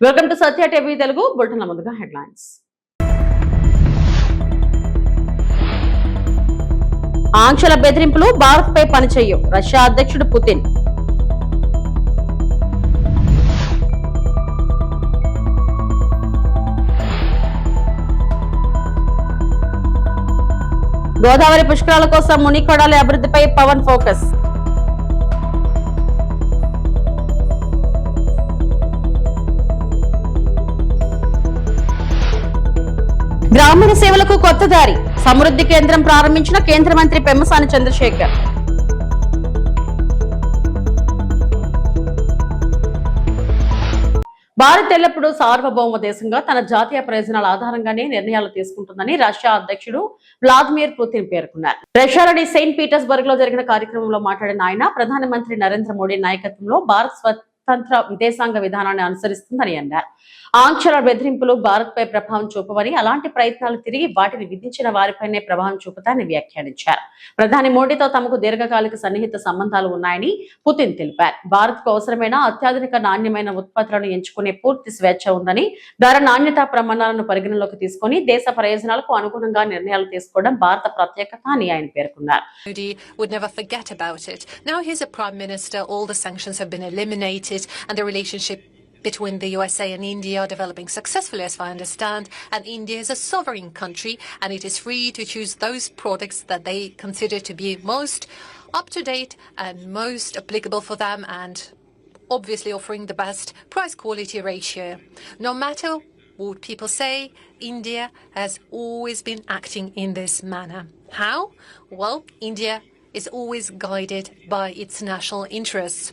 Welcome to Satya TV Telugu bulletin ముందుగా headlines. ఆంక్షల బెదిరింపులు భారత్పై పనిచేయు రష్యా అధ్యక్షుడు పుతిన్. గోదావరి పుష్కరాల కోసం మునికొడాలి అభివృద్ధిపై పవన్ ఫోకస్. గ్రామీణ సేవలకు కొత్త దారి సమృద్ధి కేంద్రం ప్రారంభించిన కేంద్ర మంత్రి పెమ్మసాని చంద్రశేఖర్. భారత్ ఎల్లప్పుడూ సార్వభౌమ దేశంగా తన జాతీయ ప్రయోజనాల ఆధారంగానే నిర్ణయాలు తీసుకుంటుందని రష్యా అధ్యక్షుడు వ్లాదిమిర్ పుతిన్ పేర్కొన్నారు. రష్యాలోని సెయింట్ పీటర్స్బర్గ్ లో జరిగిన కార్యక్రమంలో మాట్లాడిన ఆయన ప్రధానమంత్రి నరేంద్ర మోడీ నాయకత్వంలో భారత్ స్వతంత్ర విదేశాంగ విధానాన్ని అనుసరిస్తుందని అన్నారు. ఆంక్షల బెదిరింపులు భారత్ పై ప్రభావం చూపవని, అలాంటి ప్రయత్నాలు తిరిగి వాటిని విధించిన వారిపైనే ప్రభావం చూపుతాయని వ్యాఖ్యానించారు. ప్రధాని మోడీతో తమకు దీర్ఘకాలిక సన్నిహిత సంబంధాలు ఉన్నాయని పుతిన్ తెలిపారు. భారత్ కు అవసరమైన అత్యాధునిక నాణ్యమైన ఉత్పత్తులను ఎంచుకునే పూర్తి స్వేచ్ఛ ఉందని, ధర నాణ్యతా ప్రమాణాలను పరిగణలోకి తీసుకుని దేశ ప్రయోజనాలకు అనుగుణంగా నిర్ణయాలు తీసుకోవడం భారత ప్రత్యేకత అని ఆయన పేర్కొన్నారు. Modi would never forget about it. Now he's a prime minister, all the sanctions have been eliminated and the relationship between the USA and India are developing successfully, as I understand, and India is a sovereign country and it is free to choose those products that they consider to be most up-to-date and most applicable for them, and obviously offering the best price-quality ratio. No matter what people say, India has always been acting in this manner. How? Well, India is always guided by its national interests.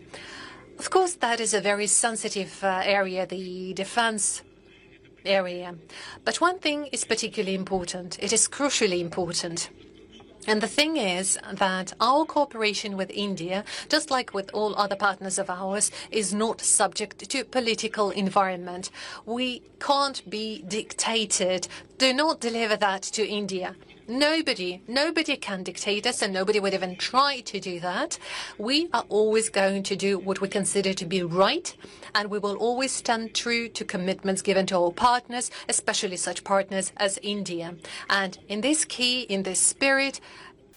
Of course, that is a very sensitive area, the defense area. But one thing is particularly important. It is crucially important. And the thing is that our cooperation with India, just like with all other partners of ours, is not subject to political environment. We can't be dictated. Do not deliver that to India. Nobody can dictate us, and nobody would even try to do that. We are always going to do what we consider to be right, and we will always stand true to commitments given to our partners, especially such partners as India. And in this spirit,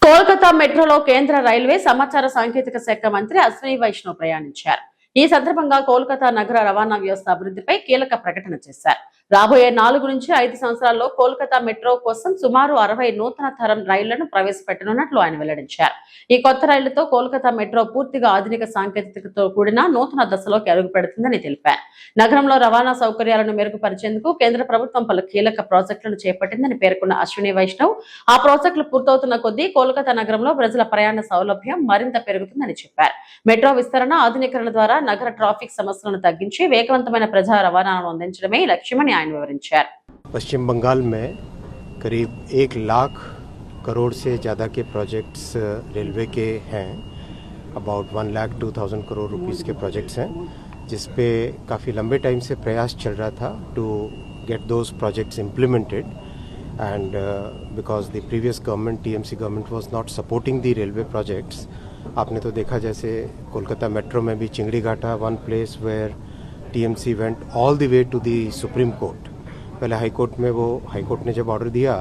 Kolkata మెట్రోలో కేంద్ర railway సమాచార సాంకేతిక శాఖ మంత్రి అశ్విని వైష్ణవ్ ప్రయాణించారు. ఈ సందర్భంగా కోల్కతా నగర రవాణా వ్యవస్థ అభివృద్ధిపై కీలక ప్రకటన చేశారు. రాబోయే 4 నుంచి 5 సంవత్సరాల్లో కోల్కతా మెట్రో కోసం సుమారు 60 నూతన తరం రైళ్లను ప్రవేశపెట్టనున్నట్లు ఆయన వెల్లడించారు. ఈ కొత్త రైళ్లతో కోల్కతా మెట్రో పూర్తిగా ఆధునిక సాంకేతికతతో కూడిన నూతన దశలోకి అడుగు పెడుతుందని తెలిపారు. నగరంలో రవాణా సౌకర్యాలను మెరుగుపరిచేందుకు కేంద్ర ప్రభుత్వం పలు కీలక ప్రాజెక్టులను చేపట్టిందని పేర్కొన్న అశ్విని వైష్ణవ్, ఆ ప్రాజెక్టులు పూర్తవుతున్న కొద్దీ కోల్కతా నగరంలో ప్రజల ప్రయాణ సౌలభ్యం మరింత పెరుగుతుందని చెప్పారు. మెట్రో విస్తరణ, ఆధునీకరణ ద్వారా నగర ట్రాఫిక్ సమస్యలను తగ్గించి వేగవంతమైన ప్రజా రవాణాను అందించడమే లక్ష్యమని ఆయన వివరించారు. पश्चिम बंगाल में करीब 1 लाख करोड़ से ज़्यादा के प्रोजेक्ट्स रेलवे के हैं. अबाउट 1,02,000 करोड़ रुपीस के प्रोजेक्ट्स हैं, जिस पे काफ़ी लंबे टाइम से प्रयास चल रहा था to get those projects implemented. And because the previous government, TMC government, was not supporting the railway projects. आपने तो देखा जैसे कोलकाता मेट्रो में भी Chingri Ghata, one place where TMC went all the way to the Supreme Court. पहले high court में high court ने जब ऑर्डर दिया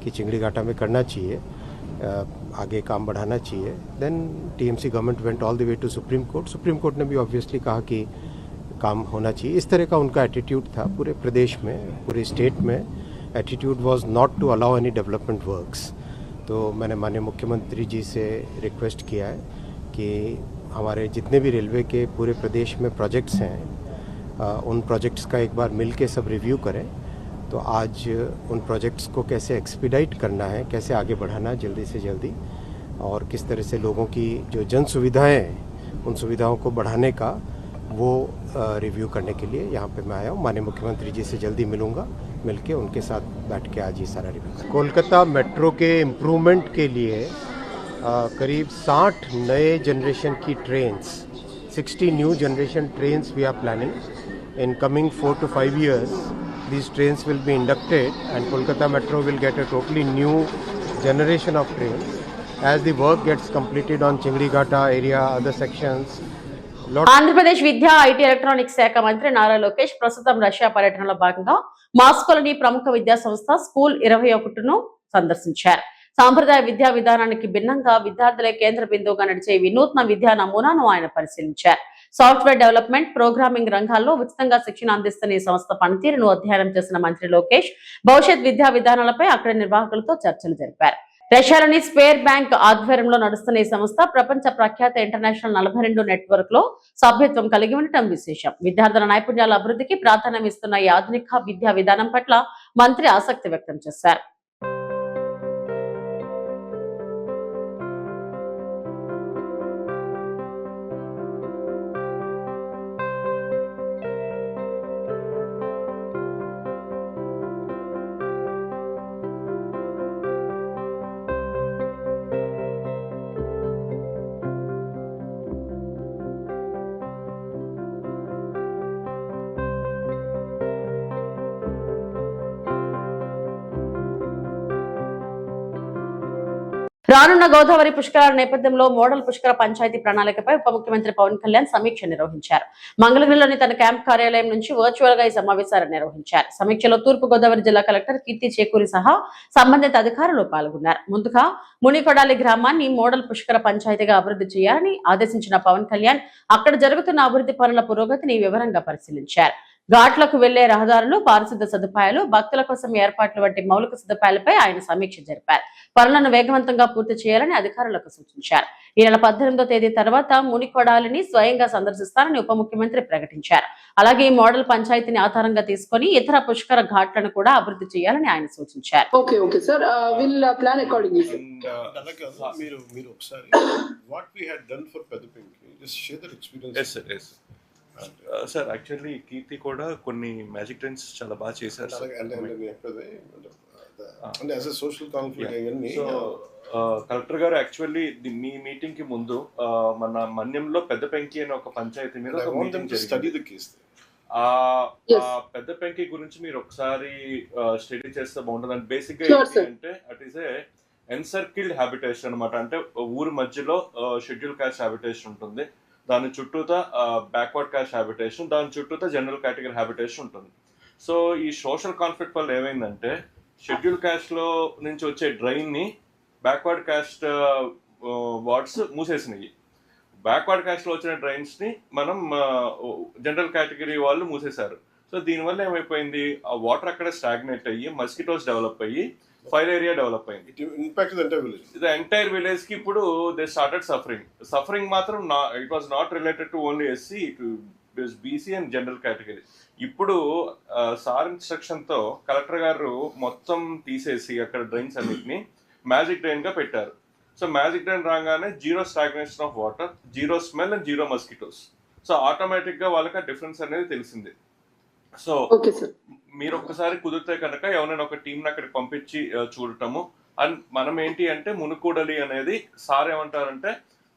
कि चिंगड़ी घाटा में करना चाहिए, आगे काम बढ़ाना चाहिए, then TMC government went all the way to Supreme Court. Supreme Court ने भी ऑब्वियसली कहा कि काम होना चाहिए. इस तरह का उनका एटीट्यूड था पूरे प्रदेश में, पूरे स्टेट में. Attitude was not to allow any development works. तो मैंने माननीय मुख्यमंत्री जी से रिक्वेस्ट किया है कि हमारे जितने भी रेलवे के पूरे प्रदेश में प्रोजेक्ट्स हैं, उन प्रोजेक्ट्स का एक बार मिल के सब रिव्यू करें. तो आज उन प्रोजेक्ट्स को कैसे एक्सपीडाइट करना है, कैसे आगे बढ़ाना है जल्दी से जल्दी, और किस तरह से लोगों की जो जन सुविधाएँ हैं उन सुविधाओं को बढ़ाने का वो रिव्यू करने के लिए यहाँ पे मैं आया हूँ. माननीय मुख्यमंत्री जी से जल्दी मिलूँगा, मिलके उनके साथ बैठ के आज ये सारा रिव्यू. कोलकाता मेट्रो के इम्प्रूवमेंट के लिए करीब 60 नए जनरेशन की trains, 60 new generation trains we are planning. In coming 4 to 5 years, these trains will be inducted and Kolkata Metro will get a totally new generation of trains. As the work gets completed on Chingri Ghata area, other sections, Andhra Pradesh విద్యా IT electronics శాఖ మంత్రి నారా లోకేష్ ప్రస్తుతం Russia పర్యటనలో భాగంగా మాస్కోలోని ప్రముఖ విద్యా సంస్థ school 21ను సందర్శించారు. సాంప్రదాయ విద్యా విధానానికి భిన్నంగా విద్యార్థులే కేంద్ర బిందువుగా నడిచే వినూత్న విద్యా నమూనాను ఆయన పరిశీలించారు. సాఫ్ట్వేర్ డెవలప్మెంట్, ప్రోగ్రామింగ్ రంగాల్లో ఉచితంగా శిక్షణ అందిస్తున్న ఈ సంస్థ పనితీరును అధ్యయనం చేసిన మంత్రి లోకేష్ భవిష్యత్ విద్యా విధానాలపై అక్కడి నిర్వాహకులతో చర్చలు జరిపారు. రష్యాలోని స్పేర్ బ్యాంక్ ఆధ్వర్యంలో నడుస్తున్న ఈ సంస్థ ప్రపంచ ప్రఖ్యాత ఇంటర్నేషనల్ 42 నెట్వర్క్ లో సభ్యత్వం కలిగి ఉండటం విశేషం. విద్యార్థుల నైపుణ్యాల అభివృద్ధికి ప్రాధాన్యం ఇస్తున్న ఈ ఆధునిక విద్యా విధానం పట్ల మంత్రి ఆసక్తి వ్యక్తం చేశారు. రానున్న గోదావరి పుష్కరాల నేపథ్యంలో మోడల్ పుష్కర పంచాయతీ ప్రణాళికపై ఉప ముఖ్యమంత్రి పవన్ కళ్యాణ్ సమీక్ష నిర్వహించారు. మంగళగిరిలోని తన క్యాంప్ కార్యాలయం నుంచి వర్చువల్ గా ఈ సమావేశాలు నిర్వహించారు. సమీక్షలో తూర్పు గోదావరి జిల్లా కలెక్టర్ కీర్తి చేకూరి సహా సంబంధిత అధికారులు పాల్గొన్నారు. ముందుగా మునికొడాలి గ్రామాన్ని మోడల్ పుష్కర పంచాయతీగా అభివృద్ధి చేయాలని ఆదేశించిన పవన్ కళ్యాణ్ అక్కడ జరుగుతున్న అభివృద్ధి పనుల పురోగతిని వివరంగా పరిశీలించారు. ఘాట్లకు వెళ్లే రహదారులు, పారిశుద్ధ సదుపాయాలు, భక్తుల కోసం ఏర్పాట్లు వంటి మౌలిక సదుపాయాలపై ఆయన సమీక్ష జరిపారు. పనులను వేగవంతంగా పూర్తి చేయాలని అధికారులకు సూచించారు. ఈ నెల 18వ తేదీ తర్వాత మునికొడాలిని స్వయంగా సందర్శిస్తారని ఉప ముఖ్యమంత్రి ప్రకటించారు. అలాగే ఈ మోడల్ పంచాయతీని ఆధారంగా తీసుకుని ఇతర పుష్కర ఘాట్లను కూడా అభివృద్ధి చేయాలని ఆయన సూచించారు. Okay, sir. We'll plan accordingly, sir. మీరు ఒకసారి what we had done for Pedapenki, just share that experience. Yes, sir. Yes. Sir actually Keerthi కూడా కొన్ని మ్యాజిక్ ట్రైన్స్ చాలా బాగా చేశారు సార్. అంటే యాజ్ ఎ సోషల్ కాన్ఫ్లిక్ట్ అవన్నీ. సో కలెక్టర్ గారు యాక్చువల్లీ మీ మీటింగ్ కి ముందు మన మన్యంలో పెద్ద పెంకి అనే ఒక పంచాయతీ మీద ఒక మీటింగ్ జరిగింది. పెద్ద పెంకి గురించి మీరు ఒకసారి స్టడీ చేస్తే బాగుంటుంది. అండ్ బేసిక్ గా ఏంటంటే at is a encircled habitation అనమాట. అంటే ఊరి మధ్యలో షెడ్యూల్ కాస్ట్ హ్యాబిటేషన్ ఉంటుంది, దాని చుట్టూతా బ్యాక్వర్డ్ కాస్ట్ హ్యాబిటేషన్, దాని చుట్టూతా జనరల్ కేటగిరీ హ్యాబిటేషన్ ఉంటుంది. సో ఈ సోషల్ కాన్ఫ్లిక్ట్ వల్ల ఏమైందంటే షెడ్యూల్ కాస్ట్ లో నుంచి వచ్చే డ్రైన్ ని బ్యాక్వర్డ్ కాస్ట్ వార్డ్స్ మూసేసినాయి. బ్యాక్వర్డ్ కాస్ట్ లో వచ్చిన డ్రైన్స్ ని మనం జనరల్ కేటగిరీ వాళ్ళు మూసేశారు. సో దీనివల్ల ఏమైపోయింది, ఆ వాటర్ అక్కడ స్టాగ్నేట్ అయ్యి మస్కిటోస్ డెవలప్ అయ్యి ఫైర్ ఏరియా డెవలప్ అయింది. ద ఎంటైర్ విలేజ్ కి ఇప్పుడు దే స్టార్టెడ్ సఫరింగ్ మాత్రం it was not related to only SC, BC and general category. ఇప్పుడు సార్ ఇన్స్ట్రక్షన్ తో కలెక్టర్ గారు మొత్తం తీసేసి అక్కడ డ్రైన్స్ అన్నిటిని మ్యాజిక్ డ్రైన్ గా పెట్టారు. సో మ్యాజిక్ డ్రైన్ రాగానే zero stagnation of water, zero smell and zero mosquitoes. So automatic గా వాళ్ళకి ఆ డిఫరెన్స్ అనేది తెలిసింది. సో మీరు ఒక్కసారి కుదిరితే కనుక ఎవరైనా ఒక టీం అక్కడికి పంపించి చూడటము. అండ్ మనం ఏంటి అంటే మునుకూడలి అనేది సార్ ఏమంటారంటే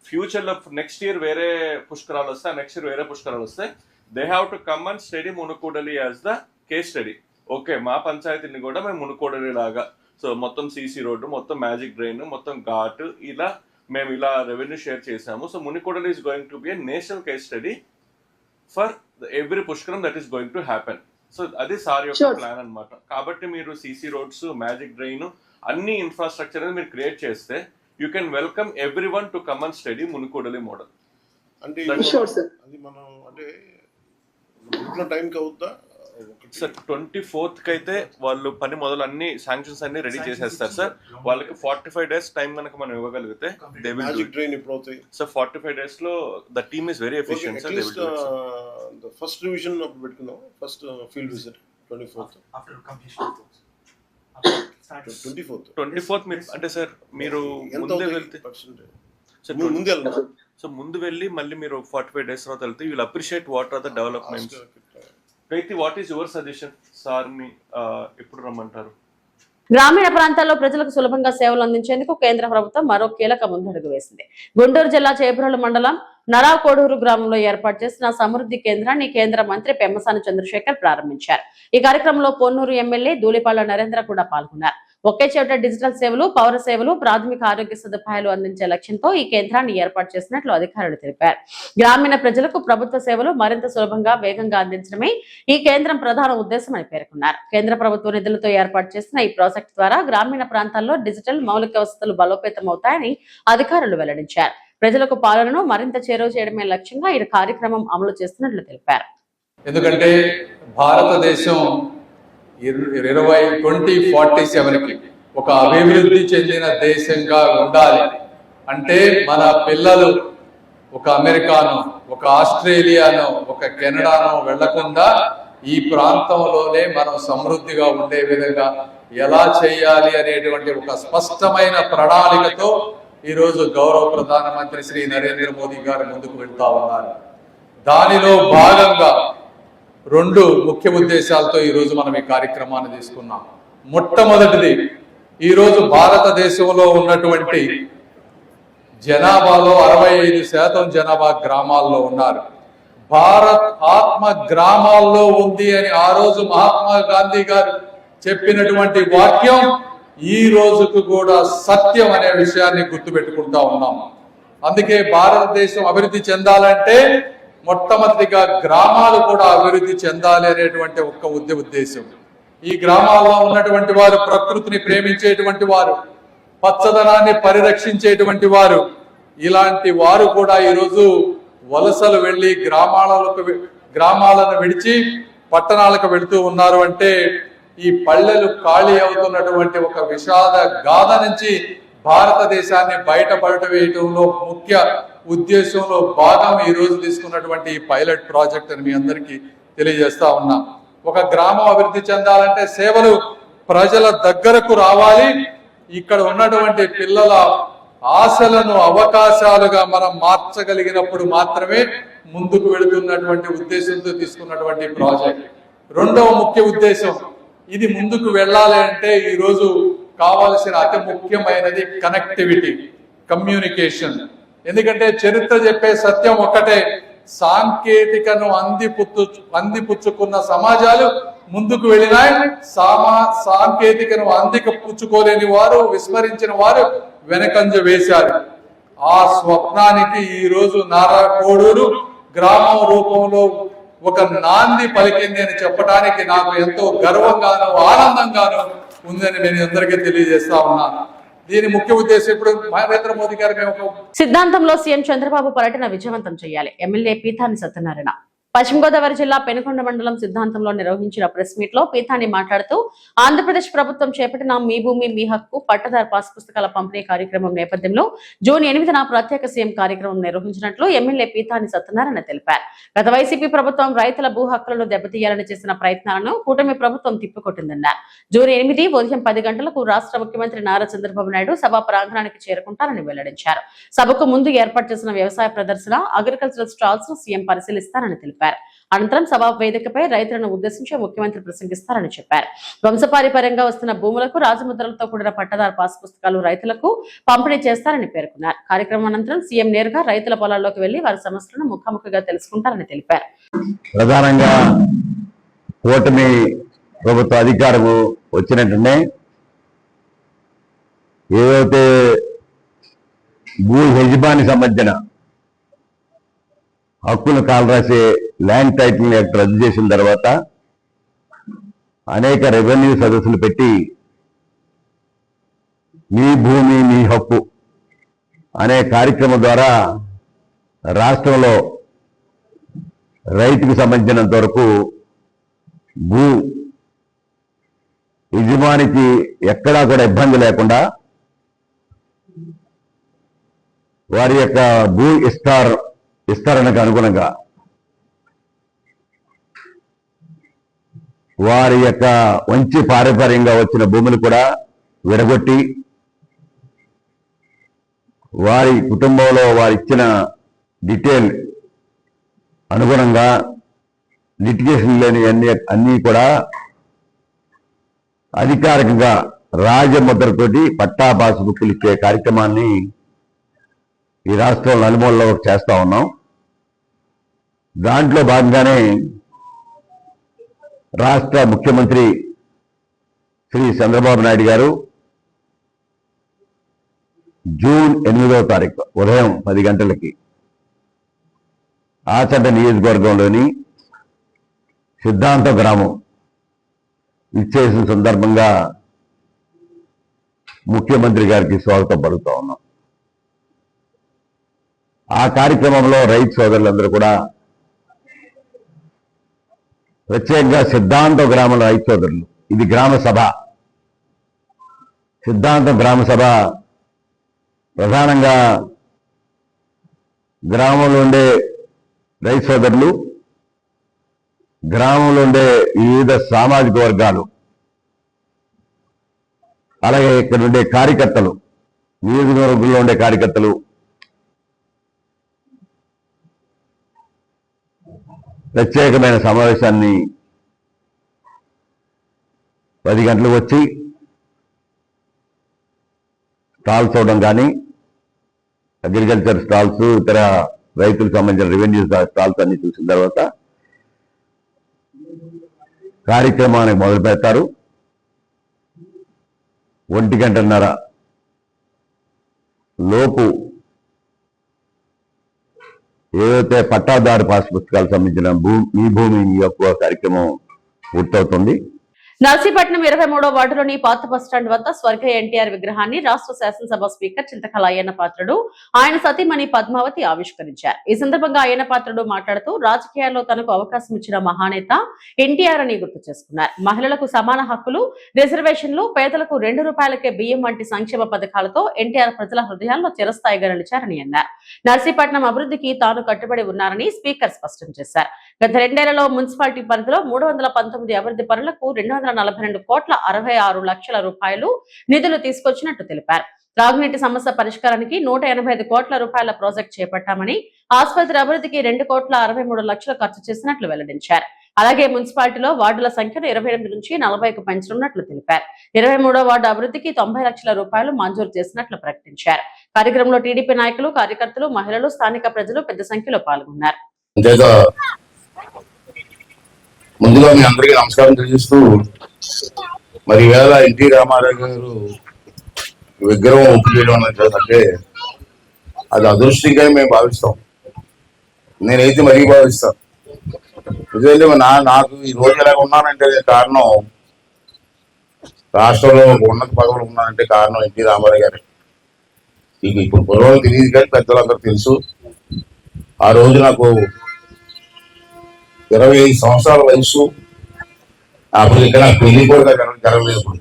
ఫ్యూచర్ లో నెక్స్ట్ ఇయర్ వేరే పుష్కరాలు వస్తాయి, నెక్స్ట్ ఇయర్ వేరే పుష్కరాలు వస్తాయి, they have to come and study Munukudali as the case study. Okay, మా పంచాయతీని కూడా మేము మునుకూడలి లాగా, సో మొత్తం సీసీ రోడ్డు, మొత్తం మ్యాజిక్ డ్రైన్, మొత్తం ఘాట్, ఇలా మేము ఇలా రెవెన్యూ షేర్ చేసాము. So Munukudali is going to be a national case study for every Pushkaram that is going to happen. So అది సార్ యొక్క ప్లాన్ అనమాట. కాబట్టి మీరు సీసీ రోడ్స్, మ్యాజిక్ డ్రైన్, అన్ని ఇన్ఫ్రాస్ట్రక్చర్ అనేది మీరు క్రియేట్ చేస్తే you can welcome everyone to come and study Munukudali model. అంటే అది మనం అంటే టైం అవుతా సార్ 24th కి అయితే వాళ్ళు పని మొదలు అన్ని శాంక్షన్స్ అన్ని రెడీ చేసేస్తారు సార్. వాళ్ళకి 45 days టైం కనుక మనం ఇవ్వగలిగితే దే విల్ మ్యాజిక్ డ్రైన్ ఇప్పుడు అవుతాయి సార్. 45 days లో the team is very efficient sir. They will do it. The first revision అప్పుడు పెట్టుకున్నాం, first field visit 24th after completion 24th మీరు అంటే సార్ మీరు ముందే వెళ్తే సో ముందు వెళ్ళి మళ్ళీ మీరు 45 days తర్వాత వెళ్తే you will appreciate what are the developments. అయితే what is your suggestion? Sir ని ఎప్పుడు రమ్మంటారు? గ్రామీణ ప్రాంతాల్లో ప్రజలకు సులభంగా సేవలు అందించేందుకు కేంద్ర ప్రభుత్వం మరో కీలక ముందడుగు వేసింది. గుంటూరు జిల్లా చేబ్రోలు మండలం నరాకోడూరు గ్రామంలో ఏర్పాటు చేసిన సమృద్ధి కేంద్రాన్ని కేంద్ర మంత్రి పెమ్మసాని చంద్రశేఖర్ ప్రారంభించారు. ఈ కార్యక్రమంలో పొన్నూరు ఎమ్మెల్యే ధూళిపాళ్ల నరేంద్ర కూడా పాల్గొన్నారు. ఒకే చోట డిజిటల్ సేవలు, పౌర సేవలు, ప్రాథమిక ఆరోగ్య సదుపాయాలు అందించే లక్ష్యంతో ఈ కేంద్రాన్ని ఏర్పాటు చేసినట్లు అధికారులు తెలిపారు. గ్రామీణ ప్రజలకు ప్రభుత్వ సేవలు మరింత సులభంగా, వేగంగా అందించడమే ఈ కేంద్రం ప్రధాన ఉద్దేశమని పేర్కొన్నారు. కేంద్ర ప్రభుత్వ నిధులతో ఏర్పాటు చేసిన ఈ ప్రాజెక్టు ద్వారా గ్రామీణ ప్రాంతాల్లో డిజిటల్ మౌలిక వసతులు బలోపేతమవుతాయని అధికారులు వెల్లడించారు. ప్రజలకు పాలనను మరింత చేరువ చేయడమే లక్ష్యంగా ఈ కార్యక్రమం అమలు చేస్తున్నట్లు తెలిపారు. ఎందుకంటే భారతదేశం 2047కి ఒక అభివృద్ధి చెందిన దేశంగా ఉండాలి అంటే మన పిల్లలు ఒక అమెరికాను, ఒక ఆస్ట్రేలియాను, ఒక కెనడాను వెళ్లకుండా ఈ ప్రాంతంలోనే మనం సమృద్ధిగా ఉండే విధంగా ఎలా చేయాలి అనేటువంటి ఒక స్పష్టమైన ప్రణాళికతో ఈరోజు గౌరవ ప్రధానమంత్రి శ్రీ నరేంద్ర మోదీ గారు ముందుకు వెళ్తా ఉన్నారు. దానిలో భాగంగా 2 ముఖ్య ఉద్దేశాలతో ఈరోజు మనం ఈ కార్యక్రమాన్ని తీసుకున్నాం. మొట్టమొదటిది, ఈరోజు భారతదేశంలో ఉన్నటువంటి జనాభాలో 65% జనాభా గ్రామాల్లో ఉన్నారు. భారత్ ఆత్మ గ్రామాల్లో ఉంది అని ఆ రోజు మహాత్మా గాంధీ గారు చెప్పినటువంటి వాక్యం ఈ రోజుకు కూడా సత్యం అనే విషయాన్ని గుర్తుపెట్టుకుంటా ఉన్నాం. అందుకే భారతదేశం అభివృద్ధి చెందాలంటే మొట్టమొదటిగా గ్రామాలు కూడా అభివృద్ధి చెందాలి అనేటువంటి ఒక ఉద్దేశం. ఈ గ్రామాల్లో ఉన్నటువంటి వారు ప్రకృతిని ప్రేమించేటువంటి వారు, పచ్చదనాన్ని పరిరక్షించేటువంటి వారు, ఇలాంటి వారు కూడా ఈరోజు వలసలు వెళ్లి గ్రామాలను విడిచి పట్టణాలకు వెళుతూ ఉన్నారు. అంటే ఈ పల్లెలు ఖాళీ అవుతున్నటువంటి ఒక విషాద గాథ నుంచి భారతదేశాన్ని బయటపడవేయటంలో ముఖ్య ఉద్దేశంలో భాగం ఈ రోజు తీసుకున్నటువంటి ఈ పైలట్ ప్రాజెక్ట్ అని మీ అందరికీ తెలియజేస్తా ఉన్నా. ఒక గ్రామం అభివృద్ధి చెందాలంటే సేవలు ప్రజల దగ్గరకు రావాలి. ఇక్కడ ఉన్నటువంటి పిల్లల ఆశలను అవకాశాలుగా మనం మార్చగలిగినప్పుడు మాత్రమే ముందుకు వెళుతున్నటువంటి ఉద్దేశంతో తీసుకున్నటువంటి ప్రాజెక్ట్. రెండవ ముఖ్య ఉద్దేశం, ఇది ముందుకు వెళ్ళాలి అంటే ఈ రోజు కావాల్సిన అతి ముఖ్యమైనది కనెక్టివిటీ, కమ్యూనికేషన్. ఎందుకంటే చరిత్ర చెప్పే సత్యం ఒక్కటే, సాంకేతికను అందిపుచ్చుకున్న సమాజాలు ముందుకు వెళ్ళినాయి. సాంకేతికను పుచ్చుకోలేని వారు, విస్మరించిన వారు వెనకంజ వేశారు. ఆ స్వప్నానికి ఈ రోజు నారా కోడూరు గ్రామం రూపంలో ఒక నాంది పలికింది అని చెప్పడానికి నాకు ఎంతో గర్వంగాను ఆనందంగాను ఉందని నేను అందరికీ తెలియజేస్తా ఉన్నాను. దీని ముఖ్య ఉద్దేశం ఇప్పుడు నరేంద్ర మోదీ గారు సిద్ధాంతంలో సీఎం చంద్రబాబు పర్యటన విజయవంతం చేయాలి. ఎమ్మెల్యే పీతాని సత్యనారాయణ పశ్చిమ గోదావరి జిల్లా పెనుకొండ మండలం సిద్ధాంతంలో నిర్వహించిన ప్రెస్ మీట్ లో పీతాని మాట్లాడుతూ ఆంధ్రప్రదేశ్ ప్రభుత్వం చేపట్టిన మీ భూమి మీ హక్కు పట్టదారు పాస్ పుస్తకాల పంపిణీ కార్యక్రమం నేపథ్యంలో జూన్ 8న ప్రత్యేక సీఎం కార్యక్రమం నిర్వహించినట్లు ఎమ్మెల్యే పీతాని సత్యనారాయణ తెలిపారు. గత వైసీపీ ప్రభుత్వం రైతుల భూ హక్కులను దెబ్బతీయాలని చేసిన ప్రయత్నాలను కూటమి ప్రభుత్వం తిప్పికొట్టిందన్నారు. జూన్ 8 ఉదయం 10 గంటలకు రాష్ట్ర ముఖ్యమంత్రి నారా చంద్రబాబు నాయుడు సభా ప్రాంగణానికి చేరుకుంటారని వెల్లడించారు. సభకు ముందు ఏర్పాటు చేసిన వ్యవసాయ ప్రదర్శన, అగ్రికల్చరల్ స్టాల్స్ ను సీఎం పరిశీలిస్తారని తెలిపారు. అనంతరం సభా వేదికపై రైతులను ఉద్దేశించి ముఖ్యమంత్రి ప్రసంగిస్తారని చెప్పారు. వంశపారిపర్యంగా వస్తున్న భూములకు రాజముద్రలతో కూడిన పట్టదారు పాస్ పుస్తకాలు రైతులకు పంపిణీ చేస్తారని పేర్కొన్నారు. కార్యక్రమం అనంతరం సీఎం నేరుగా రైతుల పొలాల్లోకి వెళ్లి వారి సమస్యలను ముఖాముఖిగా తెలుసుకుంటారని తెలిపారు. ప్రధానంగా కూటమి ప్రభుత్వ అధికారం వచ్చినట్టునే ఏదైతే భూ యజమాని సంబంధించిన హక్కును కాలరాసే ల్యాండ్ టైటిల్ యాక్ట్ రద్దు చేసిన తర్వాత అనేక రెవెన్యూ సదస్సులు పెట్టి మీ భూమి మీ హక్కు అనే కార్యక్రమం ద్వారా రాష్ట్రంలో రైతుకు సంబంధించినంత వరకు భూ యజమానికి ఎక్కడా కూడా ఇబ్బంది లేకుండా వారి యొక్క భూ విస్తరణకు అనుగుణంగా వారి యొక్క వంచి పారంపర్యంగా వచ్చిన భూములు కూడా విడగొట్టి వారి కుటుంబంలో వారు ఇచ్చిన డీటెయిల్ అనుగుణంగా లిటిగేషన్ లేని అన్నీ కూడా అధికారికంగా రాజముద్రతోటి పట్టా పాస్ బుక్కులు ఇచ్చే కార్యక్రమాన్ని ఈ రాష్ట్రంలో నలుమూలలో చేస్తా ఉన్నాం. దాంట్లో భాగంగానే రాష్ట్ర ముఖ్యమంత్రి శ్రీ చంద్రబాబు నాయుడు గారు జూన్ 8వ తారీఖు ఉదయం 10 గంటలకి ఆచంట నియోజకవర్గంలోని సిద్ధాంత గ్రామం ఇచ్చేసిన సందర్భంగా ముఖ్యమంత్రి గారికి స్వాగతం పలుకుతా ఉన్నాం. ఆ కార్యక్రమంలో రైతు సోదరులందరూ కూడా ప్రత్యేకంగా సిద్ధాంత గ్రామంలో రైతు సోదరులు, ఇది గ్రామ సభ, సిద్ధాంత గ్రామ సభ ప్రధానంగా గ్రామంలో ఉండే రైతు సోదరులు, గ్రామంలో ఉండే వివిధ సామాజిక వర్గాలు, అలాగే ఇక్కడ ఉండే కార్యకర్తలు, నియోజకవర్గంలో ఉండే కార్యకర్తలు ప్రత్యేకమైన సమావేశాన్ని 10 గంటలకు వచ్చి స్టాల్స్ అవడం కానీ, అగ్రికల్చర్ స్టాల్స్, ఇతర రైతులకు సంబంధించిన రెవెన్యూ స్టాల్స్ అన్ని చూసిన తర్వాత కార్యక్రమాన్ని మొదలు పెడతారు. 1:30 లోపు ఏదైతే పట్టాదారు పాస్ పుస్తకాలకు సంబంధించిన మీ భూమి మీ యొక్క కార్యక్రమం పూర్తవుతుంది. నర్సీపట్నం 23వ వార్డులోని పాత బస్టాండ్ వద్ద స్వర్గీయ ఎన్టీఆర్ విగ్రహాన్ని రాష్ట్ర శాసనసభ స్పీకర్ చింతకల అయ్యన్న పాత్రుడు, ఆయన సతీమణి పద్మావతి ఆవిష్కరించారు. ఈ సందర్భంగా అయ్యన్న పాత్రుడు మాట్లాడుతూ రాజకీయాల్లో తనకు అవకాశం ఇచ్చిన మహానేత ఎన్టీఆర్ అని గుర్తు చేసుకున్నారు. మహిళలకు సమాన హక్కులు, రిజర్వేషన్లు, పేదలకు ₹2 బియ్యం వంటి సంక్షేమ పథకాలతో ఎన్టీఆర్ ప్రజల హృదయాల్లో చిరస్థాయిగా నిలిచారని అన్నారు. నర్సీపట్నం అభివృద్ధికి తాను కట్టుబడి ఉన్నారని స్పీకర్ స్పష్టం చేశారు. గత 2 ఏళ్లలో మున్సిపాలిటీ పరిధిలో 319 అభివృద్ధి పనులకు 242,66,00,000 రూపాయలు నిధులు తీసుకొచ్చినట్టు తెలిపారు. త్రాగునీటి సమస్య పరిష్కారానికి 185 కోట్ల రూపాయల ప్రాజెక్టు చేపట్టామని, ఆసుపత్రి అభివృద్ధికి 2,63,00,000 ఖర్చు చేసినట్లు వెల్లడించారు. అలాగే మున్సిపాలిటీలో వార్డుల సంఖ్యను 28 నుంచి 40కు పెంచనున్నట్లు తెలిపారు. 23వ వార్డు అభివృద్ధికి 90 లక్షల రూపాయలు మంజూరు చేసినట్లు ప్రకటించారు. కార్యక్రమంలో టీడీపీ నాయకులు, కార్యకర్తలు, మహిళలు, స్థానిక ప్రజలు పెద్ద సంఖ్యలో పాల్గొన్నారు. ముందుగా మీ అందరికీ నమస్కారం తెలియజేస్తూ, మరి వేళ ఎన్టీ రామారావు గారు విగ్రహం ఓపెన్ చేయడం అంటే అది అదృష్టంగా మేము భావిస్తాం. నేనైతే మరీ భావిస్తాను. ఎందుకంటే నాకు ఈ రోజు ఎలా ఉన్నానంటే కారణం, రాష్ట్రంలో ఉన్నత పదవులు ఉన్నానంటే కారణం ఎన్టీ రామారావు గారు. మీకు ఇప్పుడు పొరవలు తెలియదు కానీ పెద్దలందరూ తెలుసు. ఆ రోజు నాకు 25 సంవత్సరాల వయసు. అప్పుడు ఇక్కడ నాకు పెళ్లి కూడా జరగలేదు. ఇప్పుడు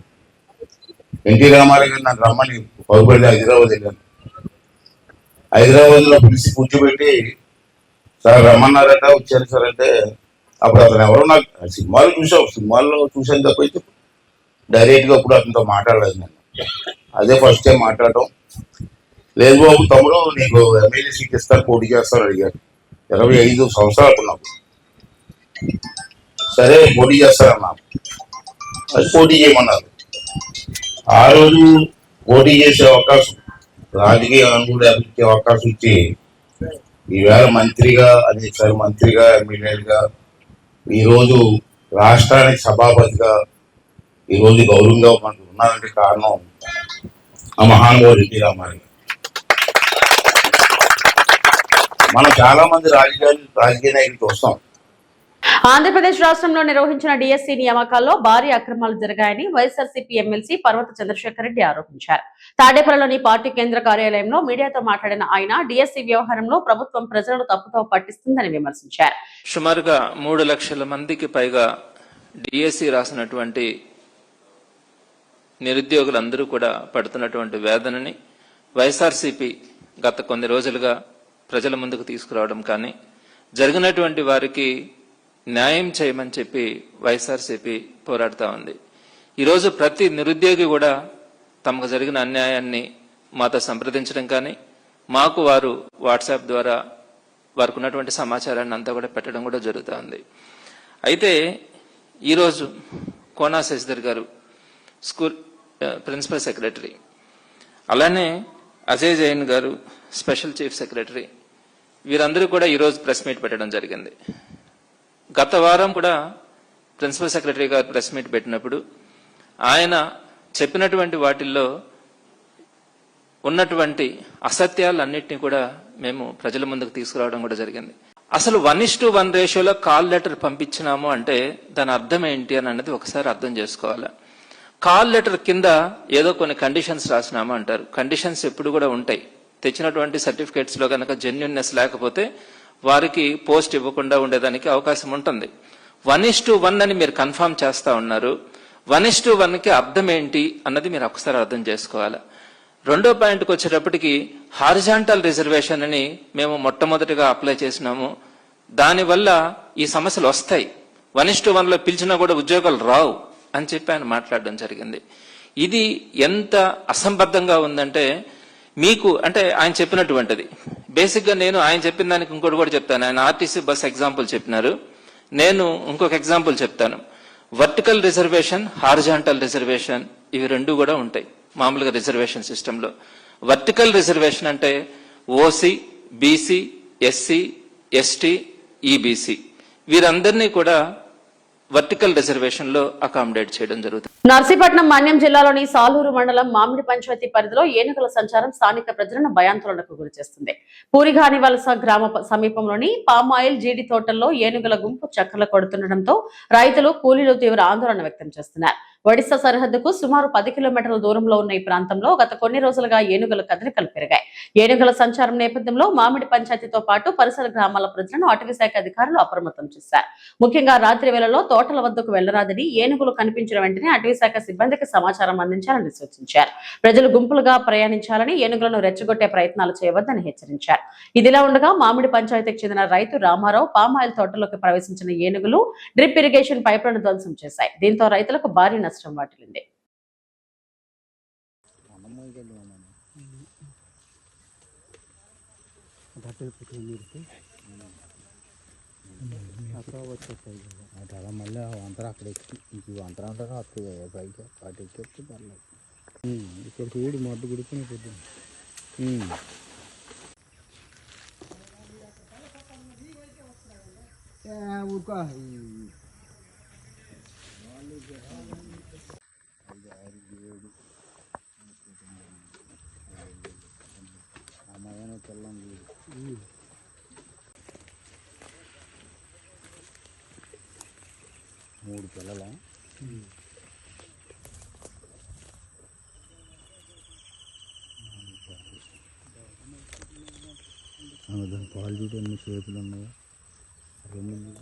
ఎన్టీ రామారావు గారు నాకు రమ్మని పరుగుపడి హైదరాబాద్ వెళ్ళాను. హైదరాబాద్ లో పిలిచి కూర్చోబెట్టి, సార్ రమ్మన్నారట, వచ్చారు సార్ అంటే, అప్పుడు అతను ఎవరో నాకు సినిమాలు చూసాను తప్పైతే డైరెక్ట్ గా అప్పుడు అతనితో మాట్లాడలేదు నేను. అదే ఫస్ట్ టైం మాట్లాడటం. లేదు బాబు తమ్ముడు, నీకు ఎమ్మెల్యే సీట్ ఇస్తారు, పోటీ చేస్తారు అడిగారు. 25 సంవత్సరాలు నాకు. సరే పోటీ చేస్తారన్నా, అది పోటీ చేయమన్నారు. ఆ రోజు పోటీ చేసే అవకాశం, రాజకీయ అనుకూల ఇచ్చే అవకాశం ఇచ్చి ఈవేళ మంత్రిగా, అనేకసారి మంత్రిగా, ఎమ్మెల్యేగా, ఈరోజు రాష్ట్రానికి సభాపతిగా ఈరోజు గౌరవంగా మనకు ఉన్నారంటే కారణం ఆ మహానుభావుడు ఎన్టీ రామారావు. మనం చాలా మంది రాజకీయ నాయకులు చూస్తాం. ఆంధ్రప్రదేశ్ రాష్ట్రంలో నిర్వహించిన డిఎస్సి నియామకాల్లో భారీ అక్రమాలు జరిగాయని వైఎస్ఆర్సీపీ ఎమ్మెల్సీ పర్వత చంద్రశేఖర్ రెడ్డి ఆరోపించారు. తాడేపల్లిలోని పార్టీ కేంద్ర కార్యాలయంలో మీడియాతో మాట్లాడిన ఆయన డిఎస్సి వ్యవహారంలో ప్రభుత్వం ప్రజలను తప్పుతో పట్టిస్తుందని విమర్శించారు. సుమారుగా 3 లక్షల మందికి పైగా డిఎస్సి రాసినటువంటి నిరుద్యోగులందరూ కూడా పడుతున్నటువంటి వేదనని వైఎస్ఆర్సీపీ గత కొన్ని రోజులుగా ప్రజల ముందుకు తీసుకురావడం కానీ, జరిగినటువంటి వారికి న్యాయం చేయమని చెప్పి వైఎస్ఆర్సీపీ పోరాడుతూ ఉంది. ఈరోజు ప్రతి నిరుద్యోగి కూడా తమకు జరిగిన అన్యాయాన్ని మాతో సంప్రదించడం కానీ, మాకు వారు వాట్సాప్ ద్వారా వారికి ఉన్నటువంటి సమాచారాన్ని అంతా కూడా పెట్టడం కూడా జరుగుతూ ఉంది. అయితే ఈరోజు కోనా శశిధర్ గారు స్కూల్ ప్రిన్సిపల్ సెక్రటరీ, అలానే అజయ్ జైన్ గారు స్పెషల్ చీఫ్ సెక్రటరీ, వీరందరూ కూడా ఈరోజు ప్రెస్ మీట్ పెట్టడం జరిగింది. గత వారం కూడా ప్రిన్సిపల్ సెక్రటరీ గారు ప్రెస్ మీట్ పెట్టినప్పుడు ఆయన చెప్పినటువంటి వాటిల్లో ఉన్నటువంటి అసత్యాలన్నింటినీ కూడా మేము ప్రజల ముందుకు తీసుకురావడం కూడా జరిగింది. అసలు 1:1 రేషియోలో కాల్ లెటర్ పంపించినాము అంటే దాని అర్థం ఏంటి అని అనేది ఒకసారి అర్థం చేసుకోవాలి. కాల్ లెటర్ కింద ఏదో కొన్ని కండిషన్స్ రాసినాము అంటారు. కండిషన్స్ ఎప్పుడు కూడా ఉంటాయి. తెచ్చినటువంటి సర్టిఫికేట్స్ లో కనుక జెన్యున్నెస్ లేకపోతే వారికి పోస్ట్ ఇవ్వకుండా ఉండేదానికి అవకాశం ఉంటుంది. 1:1 అని మీరు కన్ఫర్మ్ చేస్తా ఉన్నారు. 1:1కి అర్థం ఏంటి అన్నది మీరు ఒకసారి అర్థం చేసుకోవాలి. రెండో పాయింట్కి వచ్చేటప్పటికి హారిజాంటల్ రిజర్వేషన్ అని మేము మొట్టమొదటిగా అప్లై చేసినాము. దానివల్ల ఈ సమస్యలు వస్తాయి. 1:1లో పిలిచినా కూడా ఉద్యోగాలు రావు అని చెప్పి ఆయన మాట్లాడడం జరిగింది. ఇది ఎంత అసంబద్ధంగా ఉందంటే మీకు అంటే ఆయన చెప్పినటువంటిది బేసిక్ గా నేను ఆయన చెప్పిన దానికి ఇంకోటి కూడా చెప్తాను. ఆయన ఆర్టీసీ బస్ ఎగ్జాంపుల్ చెప్పినారు. నేను ఇంకొక ఎగ్జాంపుల్ చెప్తాను. వర్టికల్ రిజర్వేషన్, హారిజాంటల్ రిజర్వేషన్ ఇవి రెండు కూడా ఉంటాయి మామూలుగా రిజర్వేషన్ సిస్టంలో. వర్టికల్ రిజర్వేషన్ అంటే OC, BC, SC, ST, EBC వీరందరినీ కూడా వర్టికల్ రిజర్వేషన్ లో అకామిడేట్ చేయడం జరుగుతుంది. నర్సీపట్నం మన్యం జిల్లాలోని సాలూరు మండలం మామిడి పంచాయతీ పరిధిలో ఏనుగుల సంచారం స్థానిక ప్రజలను భయాందోళనకు గురిచేస్తుంది. పూరిగాని వలస గ్రామ సమీపంలోని పామాయిల్ జీడి తోటల్లో ఏనుగుల గుంపు చక్కర్లు కొడుతుండటంతో రైతులు, కూలీలు తీవ్ర ఆందోళన వ్యక్తం చేస్తున్నారు. ఒడిశా సరిహద్దుకు సుమారు 10 కిలోమీటర్ల దూరంలో ఉన్న ఈ ప్రాంతంలో గత కొన్ని రోజులుగా ఏనుగుల కదలికలు పెరిగాయి. ఏనుగుల సంచారం నేపథ్యంలో మామిడి పంచాయతీతో పాటు పరిసర గ్రామాల ప్రజలను అటవీశాఖ అధికారులు అప్రమత్తం చేశారు. ముఖ్యంగా రాత్రి వేళలో తోటల వద్దకు వెళ్లరాదని, ఏనుగులు కనిపించిన వెంటనే అటవీశాఖ సిబ్బందికి సమాచారం అందించాలని సూచించారు. ప్రజలు గుంపులుగా ప్రయాణించాలని, ఏనుగులను రెచ్చగొట్టే ప్రయత్నాలు చేయవద్దని హెచ్చరించారు. ఇదిలా ఉండగా మామిడి పంచాయతీకి చెందిన రైతు రామారావు పామాయిల్ తోటలోకి ప్రవేశించిన ఏనుగులు డ్రిప్ ఇరిగేషన్ పైపులను ధ్వంసం చేశాయి. దీంతో రైతులకు భారీ నష్టం వాటిల్లింది. అలా మళ్ళీ అంతరం అక్కడ ఎక్కి ఇంక అంతరం అంటారా వస్తుంది పైకి అటు ఎక్కి పర్లేదు. ఇక్కడ చూడు మడ్డు గుడిపోయిన పొద్దున్న ఊరుకో అమ్మాయిన తెల్లం 3 పిల్లల దాని పాలు చూడు అన్ని చేతులు ఉన్నాయా 2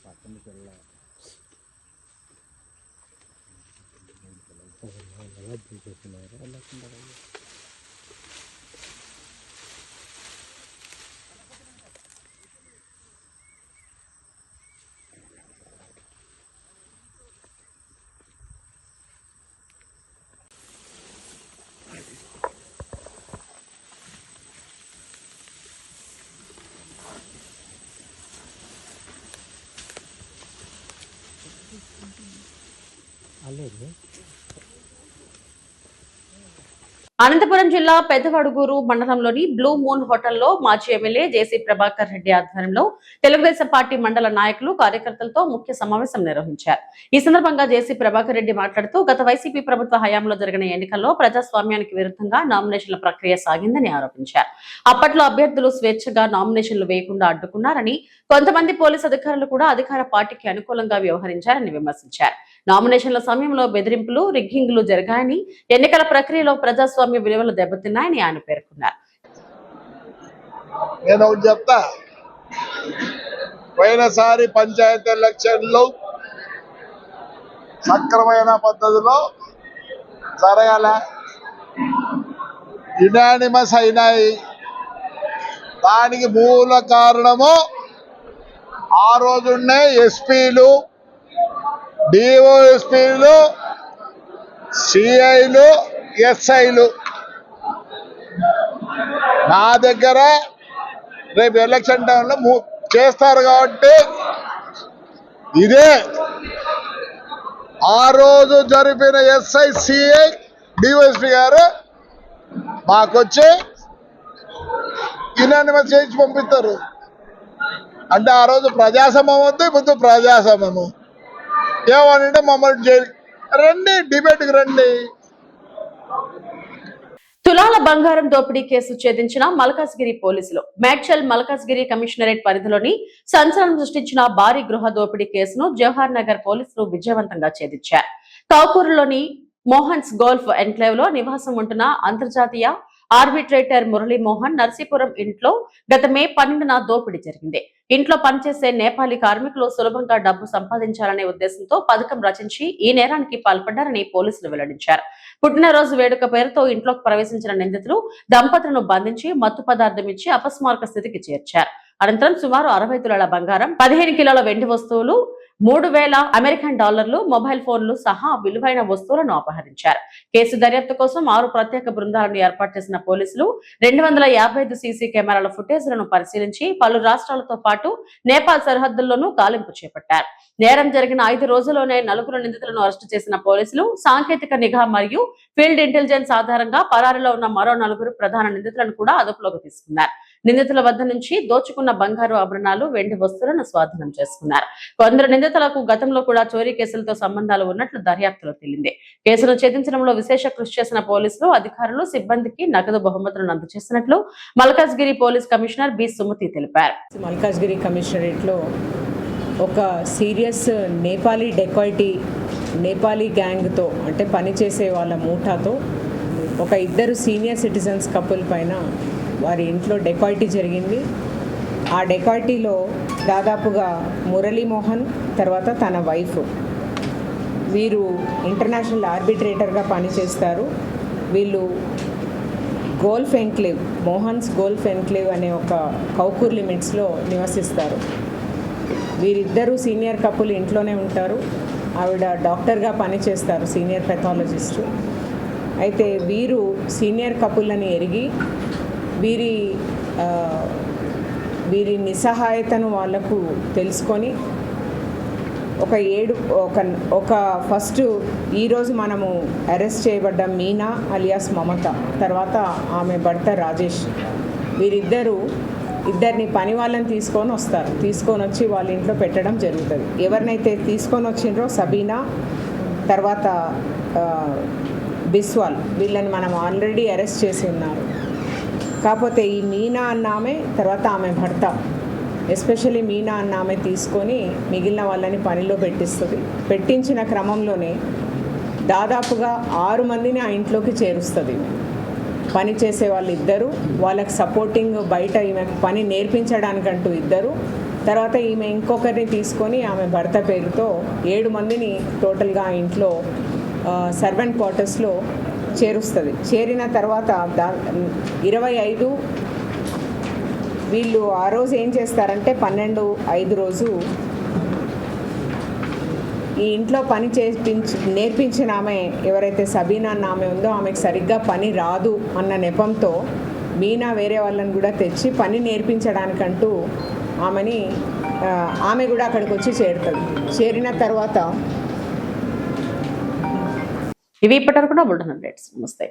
పక్కన పిల్ల ఎలా చూపిస్తున్నారు. అనంతపురం జిల్లా పెద్దవడుగూరు మండలంలోని బ్లూ మూన్ హోటల్లో మాజీ ఎమ్మెల్యే జేసీ ప్రభాకర్ రెడ్డి ఆధ్వర్యంలో తెలుగుదేశం పార్టీ మండల నాయకులు, కార్యకర్తలతో ముఖ్య సమావేశం నిర్వహించారు. ఈ సందర్భంగా జేసీ ప్రభాకర్ రెడ్డి మాట్లాడుతూ గత వైసీపీ ప్రభుత్వ హయాంలో జరిగిన ఎన్నికల్లో ప్రజాస్వామ్యానికి విరుద్ధంగా నామినేషన్ల ప్రక్రియ సాగిందని ఆరోపించారు. అప్పట్లో అభ్యర్థులు స్వేచ్ఛగా నామినేషన్లు వేయకుండా అడ్డుకున్నారని, కొంతమంది పోలీసు అధికారులు కూడా అధికార పార్టీకి అనుకూలంగా వ్యవహరించారని విమర్శించారు. నామినేషన్ల సమయంలో బెదిరింపులు, రిగ్గింగ్లు జరిగాయని, ఎన్నికల ప్రక్రియలో ప్రజాస్వామ్య విలువలు దెబ్బతిన్నాయని ఆయన పేర్కొన్నారు. నేను ఒకటి చెప్తా, పోయినసారి పంచాయతీ ఎలక్షన్లు సక్రమైన పద్ధతిలో జరగాల, యునానిమస్ అయినాయి. దానికి మూల కారణము ఆ రోజున్నే ఎస్పీలు, డిఓఎస్పీలు, సిఐలు, ఎస్ఐలు నా దగ్గర రేపు ఎలక్షన్ టైంలో చేస్తారు కాబట్టి ఇదే ఆ రోజు జరిపిన ఎస్ఐ సిఐ డివైఎస్పీ గారు మాకొచ్చి యునానిమస్ చేయించి పంపిస్తారు. అంటే ఆ రోజు ప్రజాస్వామ్యం వద్దు, ఇప్పుడు ప్రజాస్వామ్యము ఏమనంటే మమ్మల్ని జైలు రండి, డిబేట్కి రండి. తులాల బంగారం దోపిడీ కేసు ఛేదించిన మల్కాజ్గిరి పోలీసులు మేడ్చల్ మల్కాజ్గిరి కమిషనరేట్ పరిధిలోని సంచలనం సృష్టించిన భారీ గృహ దోపిడీ కేసును జవహర్ నగర్ పోలీసులు విజయవంతంగా ఛేదించారు. కౌకూరులోని మోహన్స్ గోల్ఫ్ ఎన్క్లేవ్ లో నివాసం ఉంటున్న అంతర్జాతీయ ఆర్బిట్రేటర్ మురళీమోహన్ నర్సీపురం ఇంట్లో గత మే 12న దోపిడీ జరిగింది. ఇంట్లో పనిచేసే నేపాలీ కార్మికులు సులభంగా డబ్బు సంపాదించాలనే ఉద్దేశంతో పథకం రచించి ఈ నేరానికి పాల్పడ్డారని పోలీసులు వెల్లడించారు. పుట్టినరోజు వేడుక పేరుతో ఇంట్లోకి ప్రవేశించిన నిందితులు దంపతులను బంధించి మత్తు పదార్థం ఇచ్చి అపస్మారక స్థితికి చేర్చారు. అనంతరం సుమారు 60 తులాల బంగారం, 15 కిలోల వెండి వస్తువులు, 3000 అమెరికన్ డాలర్లు, మొబైల్ ఫోన్లు సహా విలువైన వస్తువులను అపహరించారు. కేసు దర్యాప్తు కోసం 6 ప్రత్యేక బృందాలను ఏర్పాటు చేసిన పోలీసులు 255 సీసీ కెమెరాల ఫుటేజ్లను పరిశీలించి పలు రాష్ట్రాలతో పాటు నేపాల్ సరిహద్దుల్లోనూ గాలింపు చేపట్టారు. నేరం జరిగిన 5 రోజుల్లోనే 4 నిందితులను అరెస్టు చేసిన పోలీసులు సాంకేతిక నిఘా మరియు ఫీల్డ్ ఇంటెలిజెన్స్ ఆధారంగా పరారీలో ఉన్న మరో 4 ప్రధాన నిందితులను కూడా అదుపులోకి తీసుకున్నారు. నిందితుల వద్ద నుంచి దోచుకున్న బంగారు ఆభరణాలు, వెండి వస్తువులను స్వాధీనం చేసుకున్నారు. కొందరు నిందితులకు గతంలో కూడా చోరీ కేసులతో సంబంధాలు ఉన్నట్లు దర్యాప్తులో తేలింది. కేసును ఛేదించడంలో విశేష కృషి చేసిన పోలీసులు, అధికారులు, సిబ్బందికి నగదు బహుమతులను అందజేసినట్లు Malkajgiri police commissioner B Sumathi తెలిపారు. మల్కాజ్గిరి కమిషనరేట్ లో ఒక సీరియస్ నేపాలీ డెకాయిటీ, నేపాలీ గ్యాంగ్తో అంటే పనిచేసే వాళ్ళ మూఠాతో ఒక 2 సీనియర్ సిటిజన్స్ కపుల్ పైన వారి ఇంట్లో డెకాయిటీ జరిగింది. ఆ డెకాయిటీలో దాదాపుగా మురళీమోహన్ తర్వాత తన వైఫ్ వీరు ఇంటర్నేషనల్ ఆర్బిట్రేటర్గా పనిచేస్తారు. వీళ్ళు golf enclave, Mohan's golf enclave అనే ఒక కౌకూర్ లిమిట్స్లో నివసిస్తారు. వీరిద్దరూ సీనియర్ కపుల్ ఇంట్లోనే ఉంటారు. ఆవిడ డాక్టర్గా పనిచేస్తారు, సీనియర్ పెథాలజిస్టు. అయితే వీరు సీనియర్ కపుల్ అని ఎరిగి వీరి నిస్సహాయతను వాళ్లకు తెలుసుకొని ఒక ఫస్ట్ ఈరోజు మనము అరెస్ట్ చేయబడ్డ మీనా అలియాస్ మమత, తర్వాత ఆమె భర్త రాజేష్, ఇద్దరిని పని వాళ్ళని తీసుకొని వచ్చి వాళ్ళ ఇంట్లో పెట్టడం జరుగుతుంది. ఎవరినైతే తీసుకొని వచ్చిండ్రో సబీనా, తర్వాత బిస్వాల్, వీళ్ళని మనం ఆల్రెడీ అరెస్ట్ చేసి ఉన్నారు. కాకపోతే ఈ మీనా అన్న ఆమె, తర్వాత ఆమె భర్త, ఎస్పెషల్లీ మీనా అన్న ఆమె తీసుకొని మిగిలిన వాళ్ళని పనిలో పెట్టించిన క్రమంలోనే దాదాపుగా 6 మందిని ఆ ఇంట్లోకి చేరుస్తుంది. పని చేసే వాళ్ళు 2, వాళ్ళకి సపోర్టింగ్ బయట ఈమె పని నేర్పించడానికంటూ 2, తర్వాత ఈమె ఇంకొకరిని తీసుకొని ఆమె భర్త పేరుతో 7 మందిని టోటల్గా ఆ ఇంట్లో సర్వెంట్ క్వార్టర్స్లో చేరుస్తుంది. చేరిన తర్వాత 25 వీళ్ళు ఆ రోజు ఏం చేస్తారంటే 12/5 రోజు ఈ ఇంట్లో పని నేర్పించిన ఆమె ఎవరైతే సబీనా అన్న ఆమె ఉందో ఆమెకు సరిగ్గా పని రాదు అన్న నెపంతో మీనా వేరే వాళ్ళని కూడా తెచ్చి పని నేర్పించడానికంటూ ఆమె కూడా అక్కడికి వచ్చి చేరుతుంది. చేరిన తర్వాత ఇవి ఇప్పటివరకు బులెటిన్ అప్డేట్స్. నమస్తే.